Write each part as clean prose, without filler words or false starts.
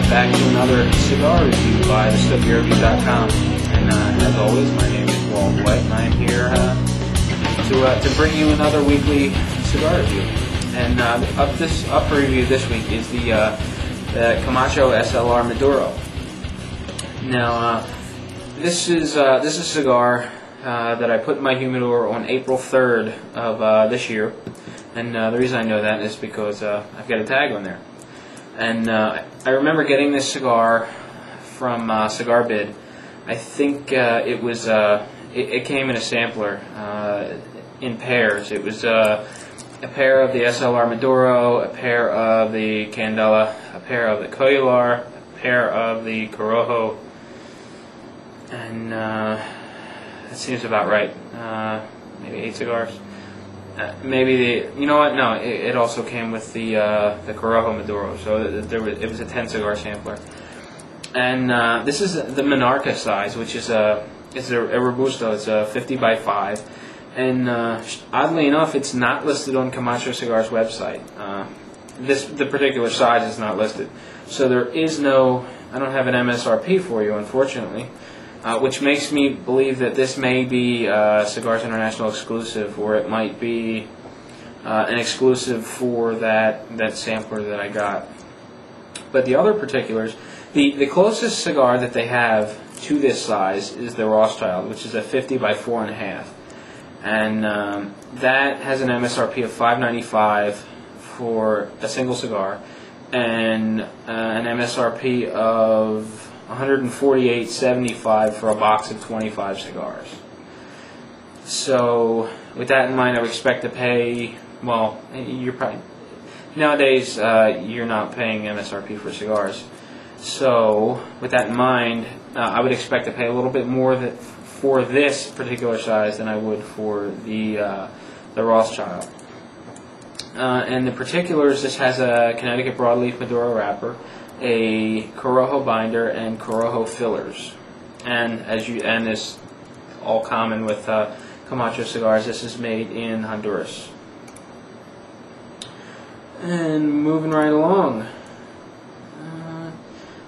back to another cigar review by SLR.com. And as always, my name is Walt White, and I am here to bring you another weekly cigar review. And up for review this week is the Camacho SLR Maduro. Now, this is a cigar that I put in my humidor on April 3rd of this year. And the reason I know that is because I've got a tag on there. And I remember getting this cigar from Cigar Bid. I think it came in a sampler in pairs. It was a pair of the SLR Maduro, a pair of the Candela, a pair of the Coyular, a pair of the Corojo, and that seems about right. Maybe 8 cigars. You know what? No, it also came with the Corojo Maduro, so it was a 10 cigar sampler. And this is the Monarca size, which is it's a Robusto. It's a 50 by 5, and oddly enough, it's not listed on Camacho Cigar's website. The particular size is not listed, so there is no. I don't have an MSRP for you, unfortunately. Which makes me believe that this may be Cigars International exclusive, or it might be an exclusive for that sampler that I got. But the other particulars, the closest cigar that they have to this size is the Rothschild, which is a 50 by 4.5, and that has an MSRP of $5.95 for a single cigar, and an MSRP of $148.75 for a box of 25 cigars. So, with that in mind, I would expect to pay. Well, you're probably nowadays you're not paying MSRP for cigars. So, with that in mind, I would expect to pay a little bit more for this particular size than I would for the Rothschild. And the particulars: this has a Connecticut broadleaf Maduro wrapper, a Corojo binder, and Corojo fillers. And and this all common with Camacho cigars, this is made in Honduras. And moving right along,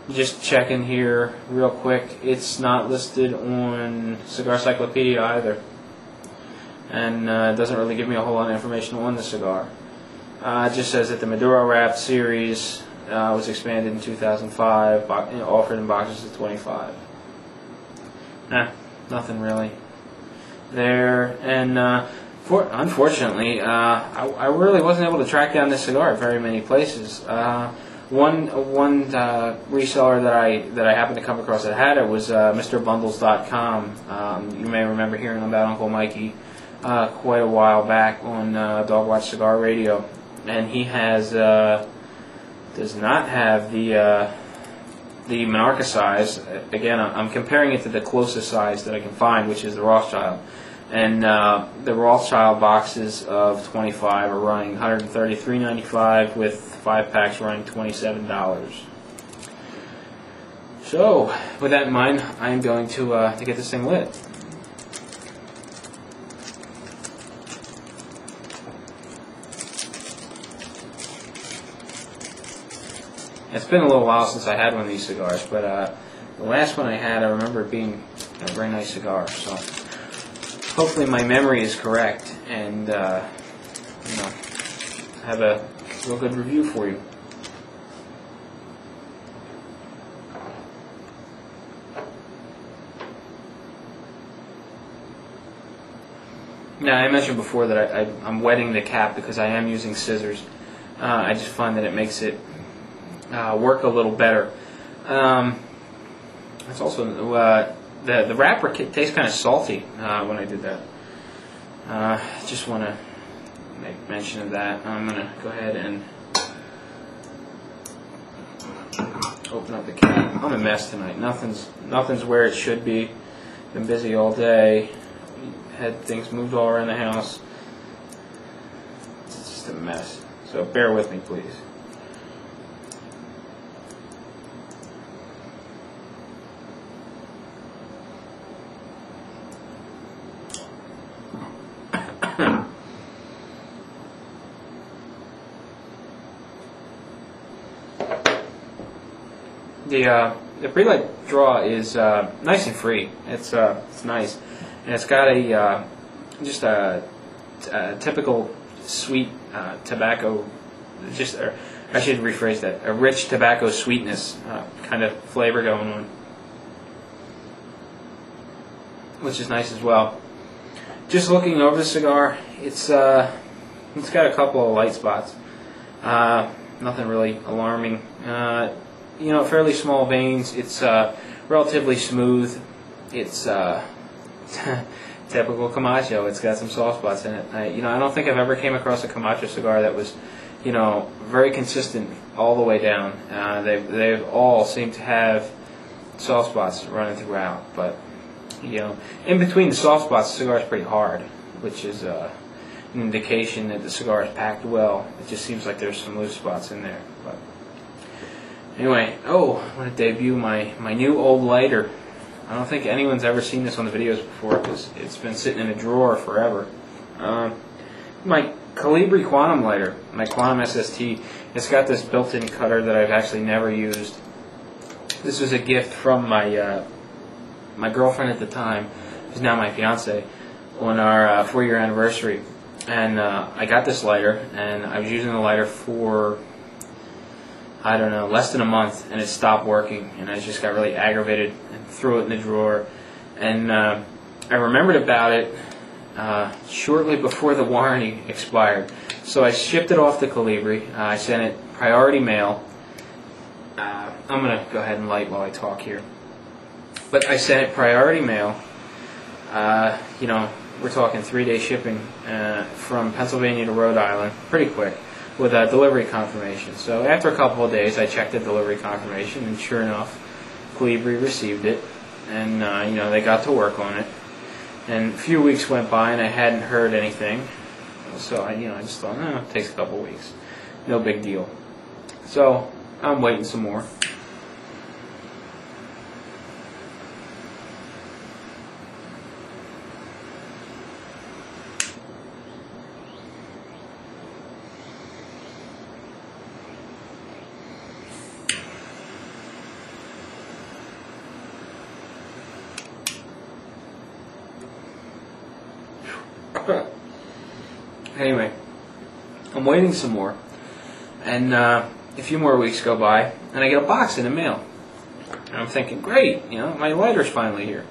just checking here real quick, it's not listed on Cigar Cyclopedia either, and it doesn't really give me a whole lot of information on the cigar. It just says that the Maduro Wrap series was expanded in 2005, offered in boxes of 25. Nothing really there. And unfortunately, I really wasn't able to track down this cigar at very many places. One reseller that I happened to come across that had it was MrBundles.com. You may remember hearing about Uncle Mikey quite a while back on Dog Watch Cigar Radio, and he does not have the Monarca size. Again, I'm comparing it to the closest size that I can find, which is the Rothschild. And the Rothschild boxes of 25 are running $133.95, with 5 packs running $27. So, with that in mind, I am going to get this thing lit. It's been a little while since I had one of these cigars, but the last one I had, I remember it being a very nice cigar. So hopefully my memory is correct, and have a real good review for you. Now, I mentioned before that I'm wetting the cap because I am using scissors. I just find that it makes it work a little better. It's also the wrapper tastes kind of salty when I did that. Just want to make mention of that. I'm going to go ahead and open up the cap. I'm a mess tonight. Nothing's where it should be. Been busy all day. Had things moved all around the house. It's just a mess. So bear with me, please. the pre-light draw is nice and free. It's nice, and it's got a just a typical sweet tobacco. I should rephrase that. A rich tobacco sweetness kind of flavor going on, which is nice as well. Just looking over the cigar, it's got a couple of light spots. Nothing really alarming. Fairly small veins. It's relatively smooth. It's typical Camacho. It's got some soft spots in it. I don't think I've ever came across a Camacho cigar that was, very consistent all the way down. They've all seemed to have soft spots running throughout. But in between the soft spots, the cigar is pretty hard, which is an indication that the cigar is packed well. It just seems like there's some loose spots in there. But anyway, I want to debut my new old lighter. I don't think anyone's ever seen this on the videos before because it's been sitting in a drawer forever. My Colibri Quantum lighter, my Quantum SST, it's got this built-in cutter that I've actually never used. This was a gift from my my girlfriend at the time, who's now my fiance, on our 4-year anniversary. And I got this lighter, and I was using the lighter for, I don't know, less than a month, and it stopped working, and I just got really aggravated and threw it in the drawer. And I remembered about it shortly before the warranty expired, so I shipped it off to Colibri. I sent it priority mail. I'm going to go ahead and light while I talk here. But I sent it priority mail. We're talking 3-day shipping from Pennsylvania to Rhode Island, pretty quick, with a delivery confirmation. So after a couple of days, I checked the delivery confirmation, and sure enough, Colibri received it, and they got to work on it. And a few weeks went by, and I hadn't heard anything. So I just thought, it takes a couple of weeks, no big deal. So I'm waiting some more. Anyway, I'm waiting some more, and a few more weeks go by, and I get a box in the mail. And I'm thinking, great, my lighter's finally here.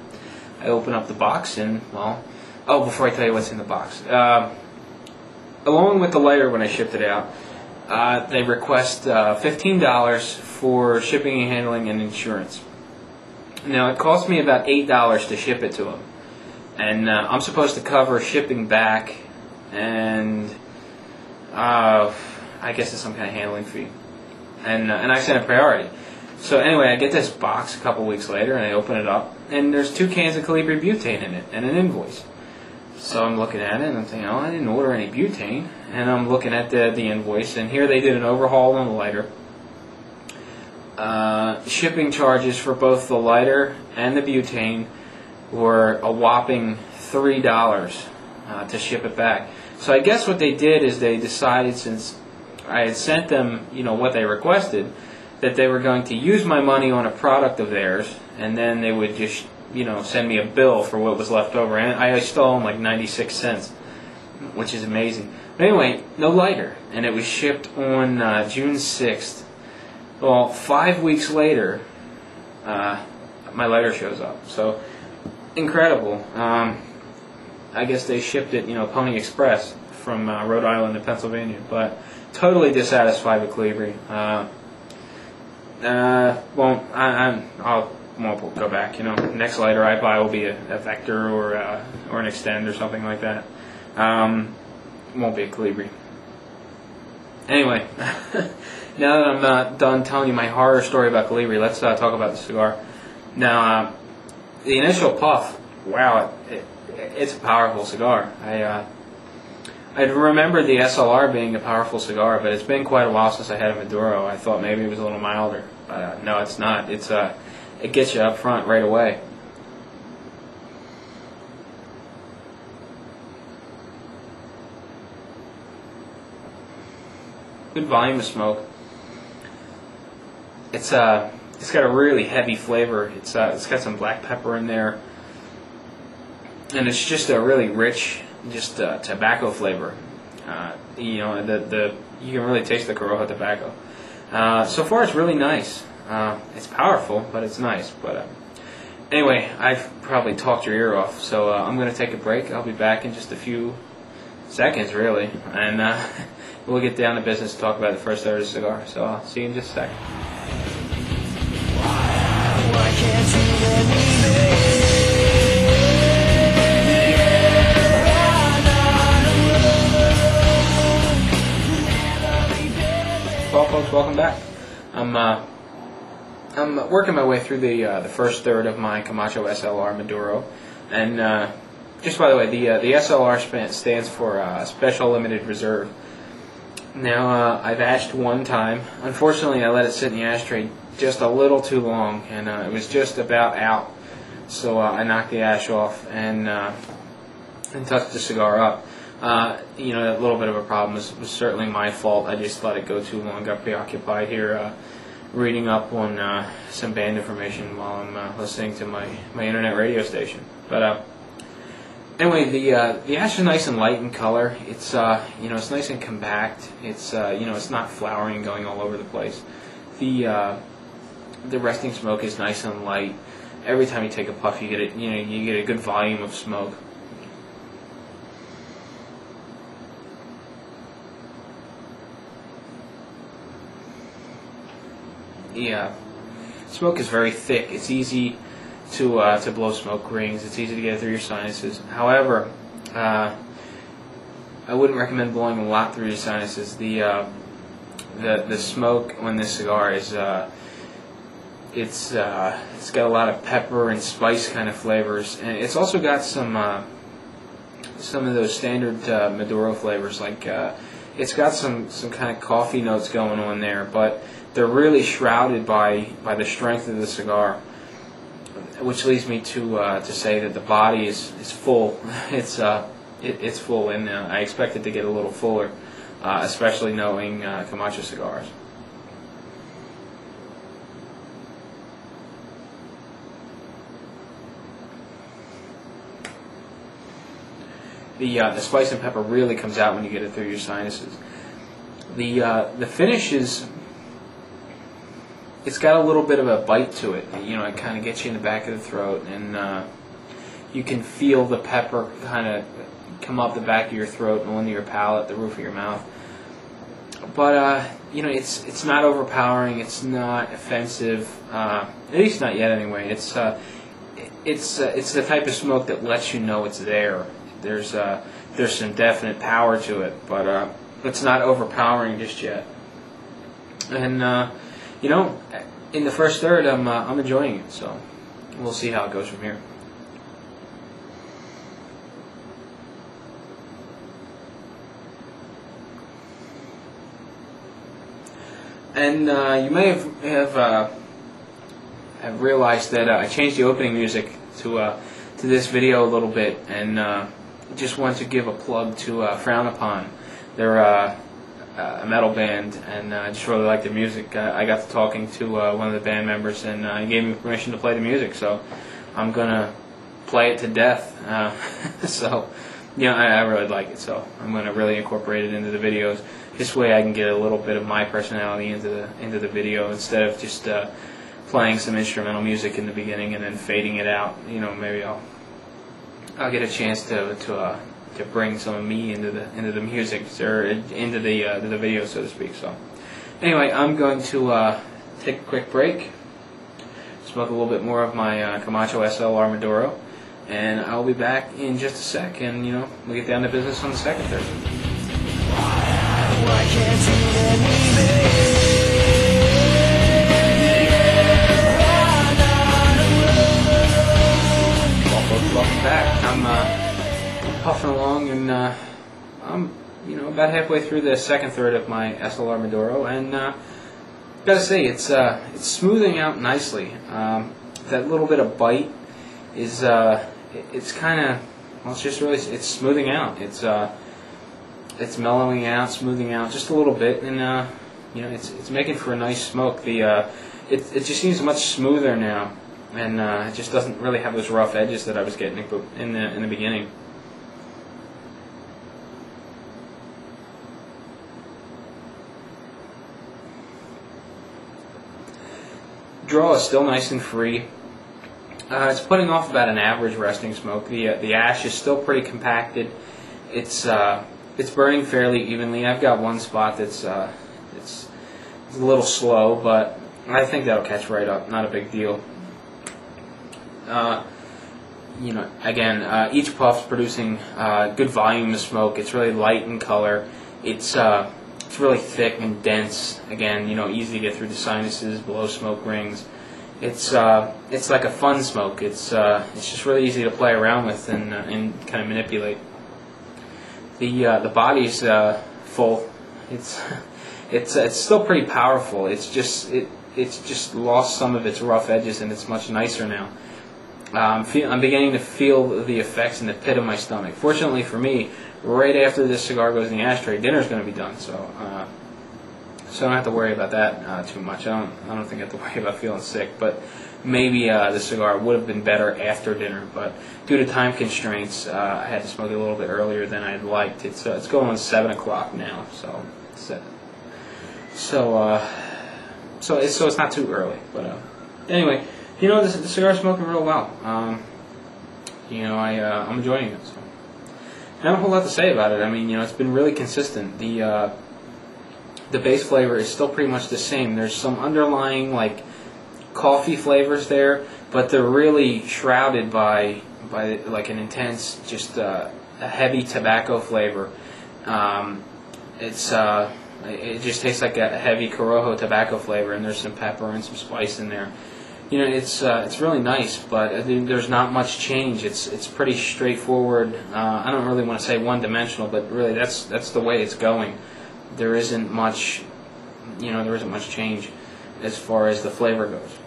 I open up the box, and before I tell you what's in the box, along with the lighter when I shipped it out, they request $15 for shipping and handling and insurance. Now, it cost me about $8 to ship it to them. And I'm supposed to cover shipping back and I guess it's some kind of handling fee. And I sent a priority. So anyway, I get this box a couple weeks later, and I open it up, and there's 2 cans of Colibri butane in it and an invoice. So I'm looking at it, and I'm thinking, I didn't order any butane. And I'm looking at the invoice, and here they did an overhaul on the lighter. Shipping charges for both the lighter and the butane were a whopping $3 to ship it back. So I guess what they did is they decided, since I had sent them, what they requested, that they were going to use my money on a product of theirs, and then they would just, send me a bill for what was left over. And I still owe them like 96 cents, which is amazing. But anyway, no lighter, and it was shipped on June 6th. Well, 5 weeks later, my lighter shows up. So incredible. I guess they shipped it, Pony Express from Rhode Island to Pennsylvania, but totally dissatisfied with Colibri. I won't go back. Next lighter I buy will be a Vector or an Extend or something like that. Won't be a Colibri. Anyway, now that I'm done telling you my horror story about Colibri, let's talk about the cigar. Now, the initial puff, wow, it's a powerful cigar. I remember the SLR being a powerful cigar, but it's been quite a while since I had a Maduro. I thought maybe it was a little milder, but no, it's not. It gets you up front right away. Good volume of smoke. It's It's got a really heavy flavor. It's got some black pepper in there, and it's just a really rich, just tobacco flavor. You know, you can really taste the Corojo tobacco. So far, it's really nice. It's powerful, but it's nice. But anyway, I've probably talked your ear off, so I'm going to take a break. I'll be back in just a few seconds, really, and we'll get down to business to talk about the first third of the cigar. So I'll see you in just a second. Why can't you let me be? Well, folks, welcome back. I'm working my way through the first third of my Camacho SLR Maduro, and just by the way, the SLR stands for Special Limited Reserve. Now, I've ashed one time. Unfortunately, I let it sit in the ashtray just a little too long, and it was just about out. So I knocked the ash off and touched the cigar up. You know, that little bit of a problem was certainly my fault. I just let it go too long. Got preoccupied here reading up on some band information while I'm listening to my internet radio station. But anyway, the ash is nice and light in color. It's you know, it's nice and compact. It's you know, it's not flowering and going all over the place. The resting smoke is nice and light. Every time you take a puff, you get it. You know, you get a good volume of smoke. The smoke is very thick. It's easy to blow smoke rings. It's easy to get it through your sinuses. However, I wouldn't recommend blowing a lot through your sinuses. The smoke on this cigar is it's got a lot of pepper and spice kind of flavors, and it's also got some of those standard Maduro flavors. Like it's got some kind of coffee notes going on there, but they're really shrouded by the strength of the cigar, which leads me to say that the body is full. It's full, and I expect it to get a little fuller, especially knowing Camacho cigars. The spice and pepper really comes out when you get it through your sinuses. The finish is, it's got a little bit of a bite to it. You know, it kind of gets you in the back of the throat, and you can feel the pepper kind of come up the back of your throat and onto your palate, the roof of your mouth. But you know, it's not overpowering. It's not offensive. At least not yet, anyway. It's the type of smoke that lets you know it's there. There's some definite power to it, but it's not overpowering just yet. And you know, in the first third, I'm enjoying it. So we'll see how it goes from here. And you may have realized that I changed the opening music to this video a little bit, and just want to give a plug to Frown Upon. They're a metal band, and I just really like their music. I got to talking to one of the band members, and he gave me permission to play the music, so I'm gonna play it to death. So, you know, I really like it, so I'm gonna really incorporate it into the videos. This way, I can get a little bit of my personality into the video instead of just playing some instrumental music in the beginning and then fading it out. You know, maybe I'll get a chance to bring some of me into the music, or into the video, so to speak. So anyway, I'm going to take a quick break, smoke a little bit more of my Camacho SLR Maduro, and I'll be back in just a sec, and you know, we'll get down to business on the second third. Why can't you let me be? Welcome back. I'm puffing along, and I'm about halfway through the second third of my SLR Maduro, and gotta say it's smoothing out nicely. That little bit of bite is it's kind of, well, it's smoothing out. It's mellowing out, smoothing out just a little bit, and it's making for a nice smoke. The it just seems much smoother now, and it just doesn't really have those rough edges that I was getting in the beginning. Draw is still nice and free. It's putting off about an average resting smoke. The ash is still pretty compacted. It's burning fairly evenly. I've got one spot that's it's a little slow, but I think that'll catch right up. Not a big deal. Again, each puff's producing good volume of smoke. It's really light in color. It's really thick and dense. Again, easy to get through the sinuses, below smoke rings. It's like a fun smoke. It's just really easy to play around with and kind of manipulate. The body's full. It's still pretty powerful. It's just lost some of its rough edges, and it's much nicer now. I'm beginning to feel the effects in the pit of my stomach. Fortunately for me, right after this cigar goes in the ashtray, dinner's going to be done, so I don't have to worry about that too much. I don't think I have to worry about feeling sick, but maybe the cigar would have been better after dinner. But due to time constraints, I had to smoke it a little bit earlier than I'd liked. It's going on 7 o'clock now, so it's not too early. But anyway, the cigar's smoking real well. I'm enjoying it. So. Not a whole lot to say about it. I mean, it's been really consistent. The base flavor is still pretty much the same. There's some underlying coffee flavors there, but they're really shrouded by an intense, just a heavy tobacco flavor. It just tastes like a heavy Corojo tobacco flavor, and there's some pepper and some spice in there. It's really nice, but there's not much change. It's pretty straightforward. I don't really want to say one-dimensional, but really that's the way it's going. There isn't much, change as far as the flavor goes.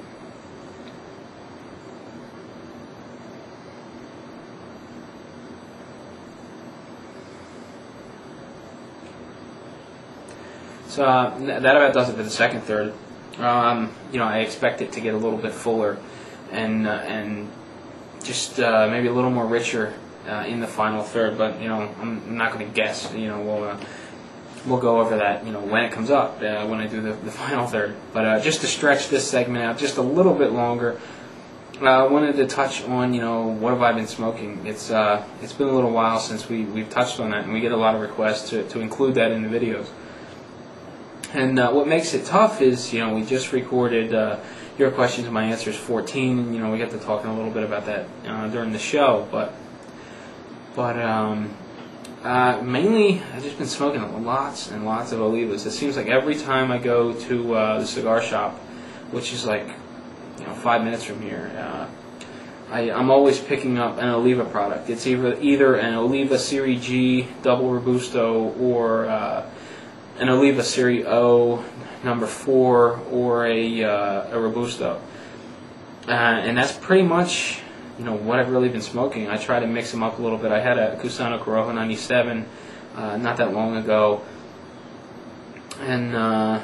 So that about does it for the second third. I expect it to get a little bit fuller and just maybe a little more richer in the final third. But I'm not going to guess. We'll go over that when it comes up when I do the final third. But just to stretch this segment out just a little bit longer, I wanted to touch on what have I been smoking. It's been a little while since we've touched on that, and we get a lot of requests to include that in the videos. And what makes it tough is, we just recorded Your Questions, My Answers 14, and, we got to talking a little bit about that during the show, but mainly I've just been smoking lots and lots of Olivas. It seems like every time I go to the cigar shop, which is 5 minutes from here, I'm always picking up an Oliva product. It's either an Oliva Serie G Double Robusto or an Oliva Serie O number 4 or a Robusto, and that's pretty much what I've really been smoking. I try to mix them up a little bit. I had a Cusano Corojo 97 not that long ago, and and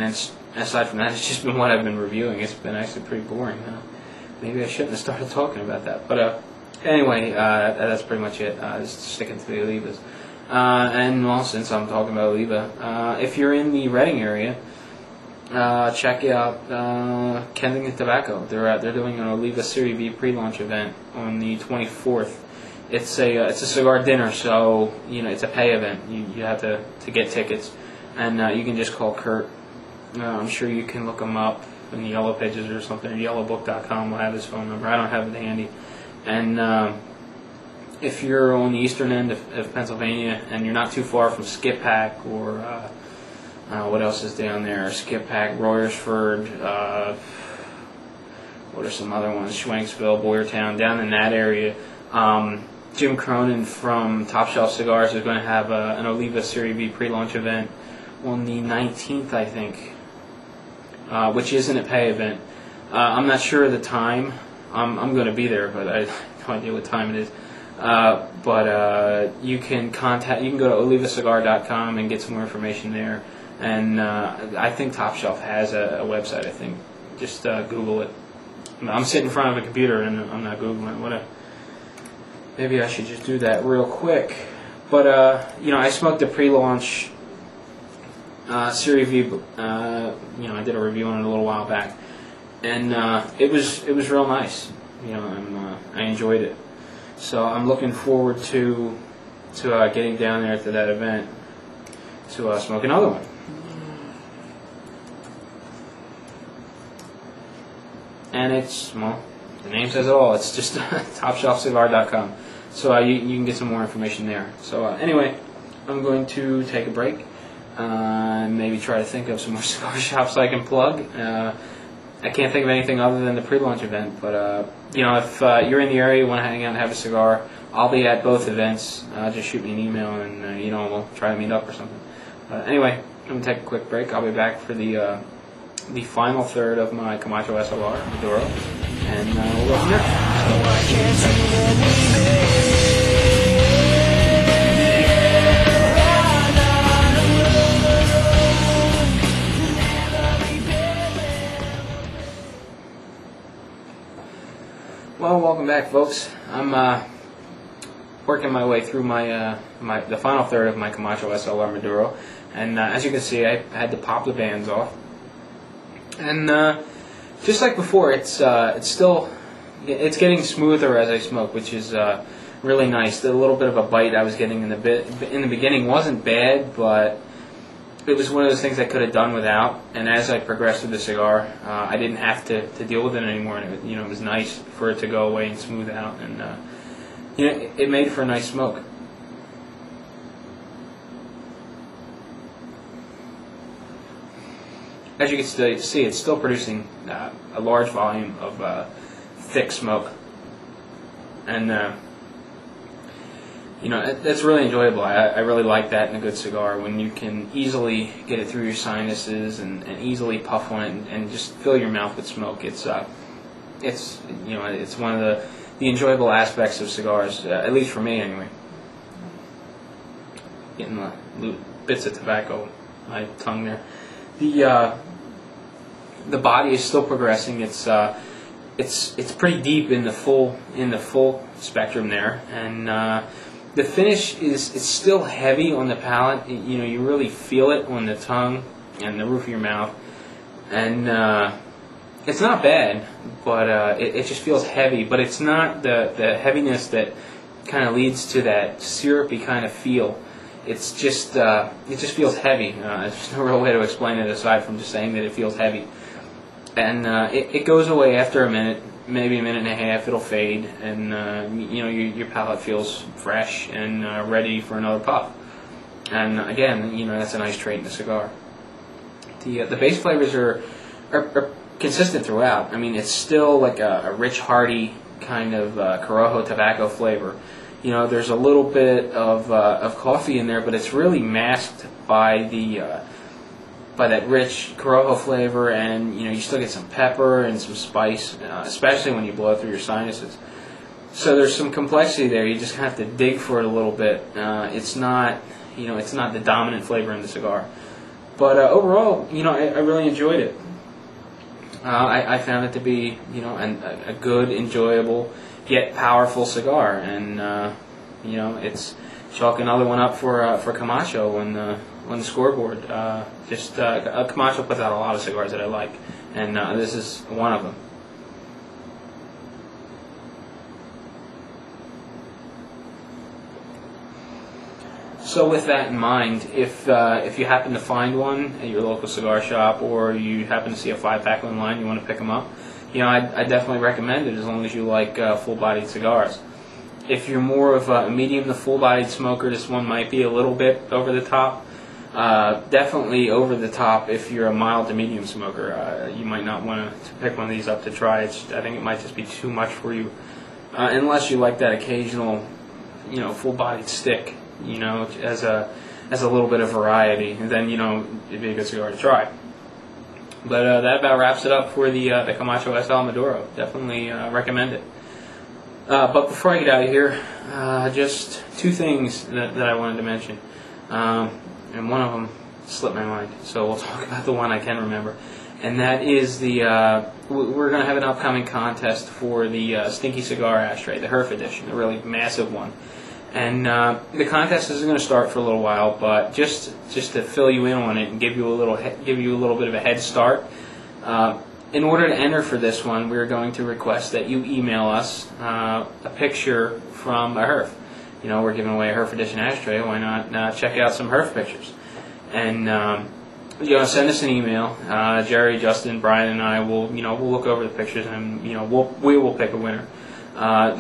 then aside from that, it's just been what I've been reviewing. It's been actually pretty boring. Maybe I shouldn't have started talking about that, but anyway, that's pretty much it. Just sticking to the Olivas. And well, since I'm talking about Oliva, if you're in the Reading area, check out Kensington Tobacco. They're doing an Oliva Serie B pre-launch event on the 24th. It's a cigar dinner, so it's a pay event. You have to get tickets, and you can just call Kurt. I'm sure you can look him up in the Yellow Pages or something, or yellowbook.com will have his phone number. I don't have it handy, and. If you're on the eastern end of Pennsylvania and you're not too far from Skip Pack or what else is down there? Skip Pack, Royersford, what are some other ones? Schwenksville, Boyertown, down in that area. Jim Cronin from Top Shelf Cigars is going to have an Oliva Serie B pre-launch event on the 19th, I think, which isn't a pay event. I'm not sure of the time. I'm going to be there, but I have no idea what time it is. But you can go to olivacigar.com and get some more information there. And I think Top Shelf has a website. I think just Google it. I'm sitting in front of a computer and I'm not Googling. Maybe I should just do that real quick. But I smoked the pre-launch Series V. I did a review on it a little while back, and it was real nice. I enjoyed it. So I'm looking forward to getting down there to that event to smoke another one. And it's, well, the name says it all. It's just topshelfcigar.com. So you can get some more information there. So anyway, I'm going to take a break. Maybe try to think of some more cigar shops I can plug. I can't think of anything other than the pre-launch event. But if you're in the area, you want to hang out and have a cigar, I'll be at both events. Just shoot me an email and we'll try to meet up or something. Anyway, I'm going to take a quick break. I'll be back for the final third of my Camacho SLR Maduro, and we'll go from there. Well, welcome back, folks. I'm working my way through the final third of my Camacho SLR Maduro, and as you can see, I had to pop the bands off. And just like before, it's getting smoother as I smoke, which is really nice. The little bit of a bite I was getting in the beginning wasn't bad, but it was one of those things I could have done without. And as I progressed through the cigar, I didn't have to deal with it anymore. And it was nice for it to go away and smooth out, and it made for a nice smoke. As you can see, it's still producing a large volume of thick smoke, and that's really enjoyable. I really like that in a good cigar, when you can easily get it through your sinuses and easily puff on it and just fill your mouth with smoke. It's one of the enjoyable aspects of cigars, at least for me anyway. Getting the bits of tobacco on my tongue there. The body is still progressing. It's pretty deep in the full spectrum there, and the finish is still heavy on the palate. You really feel it on the tongue and the roof of your mouth, and it's not bad, but it just feels heavy. But it's not the heaviness that kind of leads to that syrupy kind of feel. It just feels heavy. There's no real way to explain it aside from just saying that it feels heavy. And it goes away after a minute, maybe a minute and a half. It'll fade, and your palate feels fresh and ready for another puff. And again, that's a nice trait in a cigar. The base flavors are consistent throughout. I mean, it's still like a rich, hearty kind of Corojo tobacco flavor. There's a little bit of coffee in there, but it's really masked by that rich Corojo flavor, and you still get some pepper and some spice, especially when you blow through your sinuses. So there's some complexity there. You just kind of have to dig for it a little bit. It's not the dominant flavor in the cigar, but overall, I really enjoyed it. I found it to be a good, enjoyable, yet powerful cigar, and it's chalk another one up for Camacho on the scoreboard. Camacho puts out a lot of cigars that I like, and this is one of them. So with that in mind, if you happen to find one at your local cigar shop, or you happen to see a 5-pack online, you want to pick them up, I definitely recommend it, as long as you like full-bodied cigars. If you're more of a medium to full-bodied smoker, this one might be a little bit over the top. Definitely over the top if you're a mild to medium smoker. You might not want to pick one of these up to try. I think it might just be too much for you, unless you like that occasional, full-bodied stick, as a little bit of variety. And then it'd be a good cigar to try. But that about wraps it up for the Camacho SL Maduro. Definitely recommend it. But before I get out of here, just two things that I wanted to mention. And one of them slipped my mind. So we'll talk about the one I can remember. And that is the, we're going to have an upcoming contest for the Stinky Cigar Ashtray, the Herf edition, a really massive one. And the contest isn't going to start for a little while, but just to fill you in on it and give you a little bit of a head start. In order to enter for this one, we're going to request that you email us a picture from a Herf. You know, we're giving away a Herf edition ashtray. Why not check out some Herf pictures? And you know, send us an email. Jerry, Justin, Brian, and I will, we'll look over the pictures, and we will pick a winner. I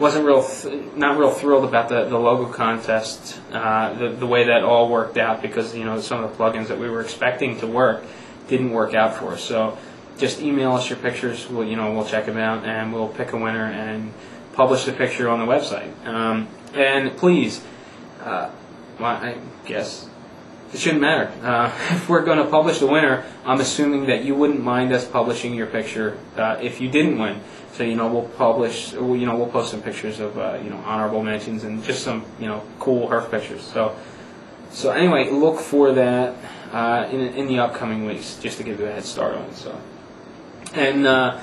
wasn't not real thrilled about the logo contest, the way that all worked out, because some of the plugins that we were expecting to work didn't work out for us. So just email us your pictures. We'll check them out, and we'll pick a winner and publish the picture on the website. And please. Well, I guess it shouldn't matter. If we're going to publish the winner, I'm assuming that you wouldn't mind us publishing your picture if you didn't win. So we'll publish. We'll post some pictures of honorable mentions and just some cool Herf pictures. So anyway, look for that in the upcoming weeks, just to give you a head start on it. So, and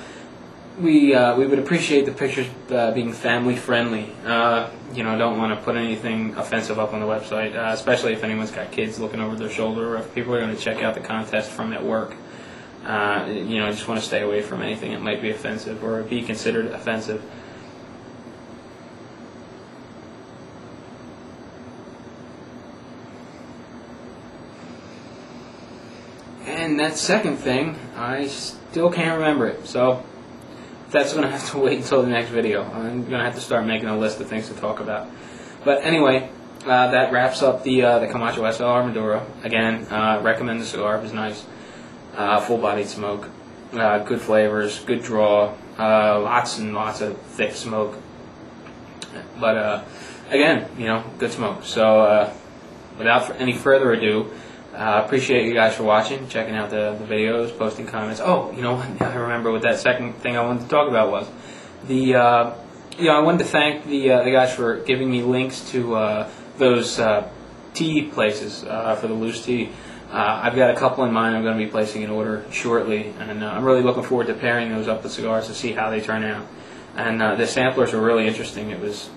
we would appreciate the pictures being family friendly. Don't want to put anything offensive up on the website, especially if anyone's got kids looking over their shoulder, or if people are going to check out the contest from at work. Just want to stay away from anything that might be offensive or be considered offensive. And that second thing, I still can't remember it, so that's going to have to wait until the next video. I'm going to have to start making a list of things to talk about. But anyway, that wraps up the Camacho SLR Maduro. Again, recommend the cigar. It was nice. Full-bodied smoke. Good flavors. Good draw. Lots and lots of thick smoke. But again, good smoke. So without any further ado, appreciate you guys for watching, checking out the videos, posting comments. Oh, I remember what that second thing I wanted to talk about was. I wanted to thank the guys for giving me links to those tea places for the loose tea. I've got a couple in mind. I'm going to be placing an order shortly, and I'm really looking forward to pairing those up with cigars to see how they turn out. And the samplers were really interesting. It was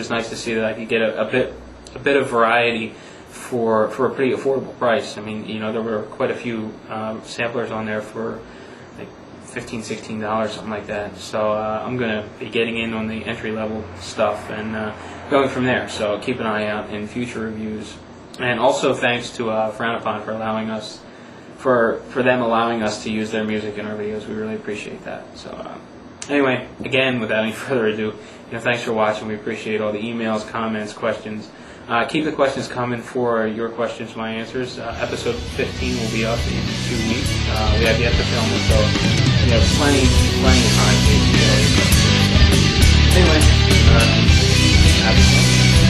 nice to see that I could get a bit of variety for a pretty affordable price. I mean, there were quite a few samplers on there for like $15, $16, something like that. So I'm going to be getting in on the entry-level stuff and going from there. So keep an eye out in future reviews. And also thanks to Frown Upon for allowing us, for them allowing us to use their music in our videos. We really appreciate that. So anyway, again, without any further ado, thanks for watching. We appreciate all the emails, comments, questions. Keep the questions coming for your questions, my answers. Episode 15 will be up in 2 weeks. We have yet to film it, so we have plenty of time to get all your questions. Anyway, have fun.